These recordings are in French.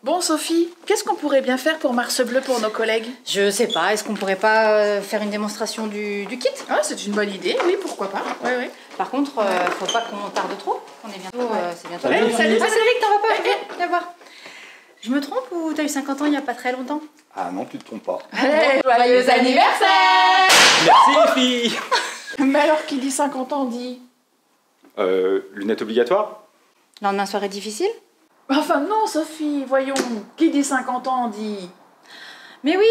Bon, Sophie, qu'est-ce qu'on pourrait bien faire pour Mars Bleu pour nos collègues? Je sais pas, est-ce qu'on pourrait pas faire une démonstration du kit? Ah, c'est une bonne idée, oui, pourquoi pas. Oui, oui. Par contre, faut pas qu'on tarde trop. On est bientôt. C'est bientôt. Salut, salut, Ah, Cédric, t'en vas pas? Viens voir. Je me trompe ou t'as eu 50 ans il y a pas très longtemps? Ah non, tu te trompes pas. Hey, joyeux anniversaire! Merci les filles. Mais alors, qui dit 50 ans dit... Lunettes obligatoires? Lendemain soirée difficile? Enfin non, Sophie, voyons. Qui dit 50 ans dit... Mais oui.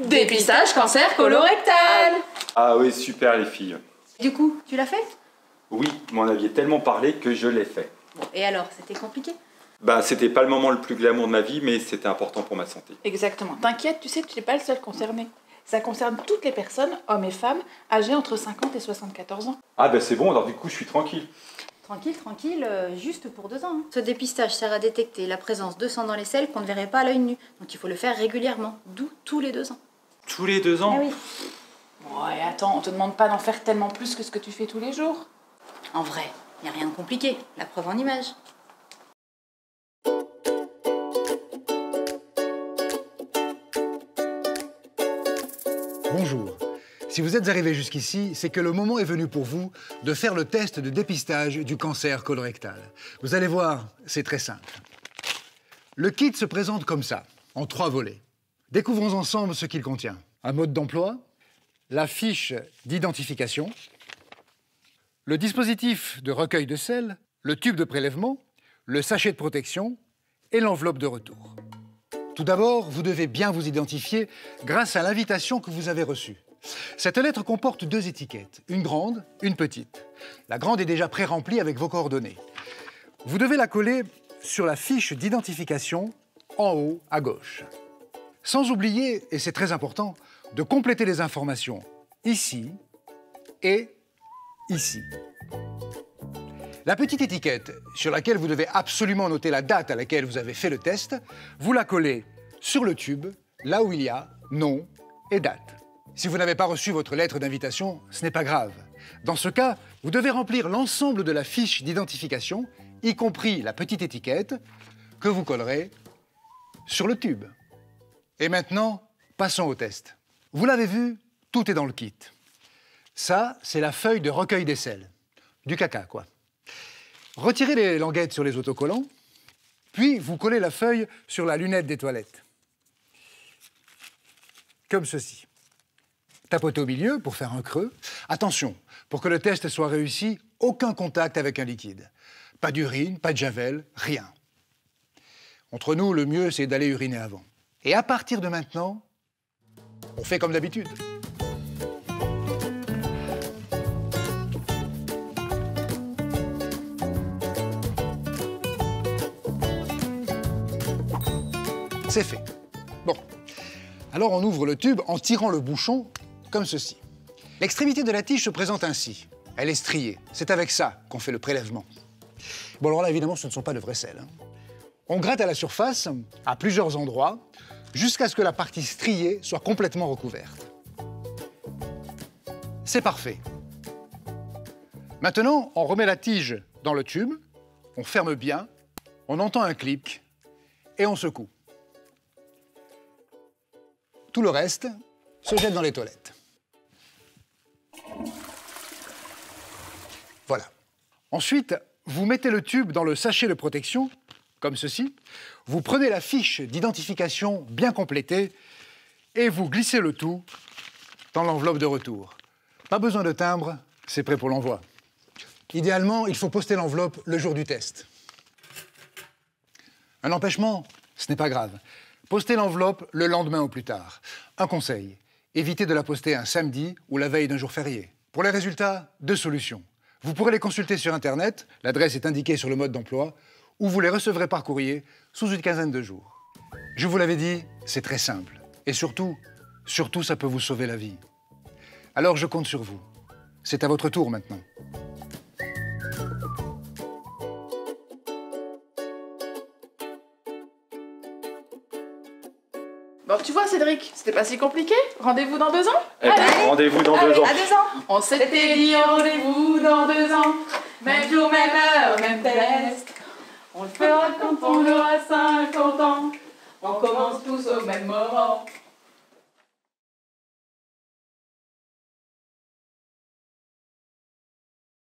Dépistage cancer colorectal. Ah oui, super les filles. Du coup, tu l'as fait? Oui, vous m'en aviez tellement parlé que je l'ai fait. Bon, et alors, c'était compliqué? Ben, c'était pas le moment le plus glamour de ma vie, mais c'était important pour ma santé. Exactement. T'inquiète, tu sais que tu n'es pas le seul concerné. Ça concerne toutes les personnes, hommes et femmes, âgées entre 50 et 74 ans. Ah ben c'est bon, alors du coup je suis tranquille. Tranquille, juste pour 2 ans. Ce dépistage sert à détecter la présence de sang dans les selles qu'on ne verrait pas à l'œil nu. Donc il faut le faire régulièrement, d'où tous les 2 ans. Tous les 2 ans? Ah oui. Ouais, attends, on te demande pas d'en faire tellement plus que ce que tu fais tous les jours. En vrai, il n'y a rien de compliqué. La preuve en image. Bonjour. Si vous êtes arrivé jusqu'ici, c'est que le moment est venu pour vous de faire le test de dépistage du cancer colorectal. Vous allez voir, c'est très simple. Le kit se présente comme ça, en 3 volets. Découvrons ensemble ce qu'il contient. Un mode d'emploi, la fiche d'identification, le dispositif de recueil de sels, le tube de prélèvement, le sachet de protection et l'enveloppe de retour. Tout d'abord, vous devez bien vous identifier grâce à l'invitation que vous avez reçue. Cette lettre comporte 2 étiquettes, une grande, une petite. La grande est déjà pré-remplie avec vos coordonnées. Vous devez la coller sur la fiche d'identification en haut à gauche. Sans oublier, et c'est très important, de compléter les informations ici et ici. La petite étiquette sur laquelle vous devez absolument noter la date à laquelle vous avez fait le test, vous la collez sur le tube, là où il y a nom et date. Si vous n'avez pas reçu votre lettre d'invitation, ce n'est pas grave. Dans ce cas, vous devez remplir l'ensemble de la fiche d'identification, y compris la petite étiquette, que vous collerez sur le tube. Et maintenant, passons au test. Vous l'avez vu, tout est dans le kit. Ça, c'est la feuille de recueil des selles. Du caca, quoi. Retirez les languettes sur les autocollants, puis vous collez la feuille sur la lunette des toilettes. Comme ceci. Tapotez au milieu pour faire un creux. Attention, pour que le test soit réussi, aucun contact avec un liquide. Pas d'urine, pas de javel, rien. Entre nous, le mieux, c'est d'aller uriner avant. Et à partir de maintenant, on fait comme d'habitude. C'est fait. Bon. Alors on ouvre le tube en tirant le bouchon comme ceci. L'extrémité de la tige se présente ainsi. Elle est striée. C'est avec ça qu'on fait le prélèvement. Bon, alors là, évidemment, ce ne sont pas de vrais sels. On gratte à la surface, à plusieurs endroits, jusqu'à ce que la partie striée soit complètement recouverte. C'est parfait. Maintenant, on remet la tige dans le tube, on ferme bien, on entend un clic et on secoue. Tout le reste se jette dans les toilettes. Voilà. Ensuite, vous mettez le tube dans le sachet de protection, comme ceci. Vous prenez la fiche d'identification bien complétée et vous glissez le tout dans l'enveloppe de retour. Pas besoin de timbre, c'est prêt pour l'envoi. Idéalement, il faut poster l'enveloppe le jour du test. Un empêchement, ce n'est pas grave. Postez l'enveloppe le lendemain au plus tard. Un conseil, évitez de la poster un samedi ou la veille d'un jour férié. Pour les résultats, 2 solutions. Vous pourrez les consulter sur Internet, l'adresse est indiquée sur le mode d'emploi, ou vous les recevrez par courrier sous une quinzaine de jours. Je vous l'avais dit, c'est très simple. Et surtout, ça peut vous sauver la vie. Alors je compte sur vous. C'est à votre tour maintenant. Bon, tu vois, Cédric, c'était pas si compliqué. Rendez-vous dans 2 ans. Eh ben, rendez-vous dans 2 ans. À 2 ans. On s'était dit rendez-vous dans 2 ans. Même jour, même heure, même test. On le fera quand on aura 50 ans. au même moment.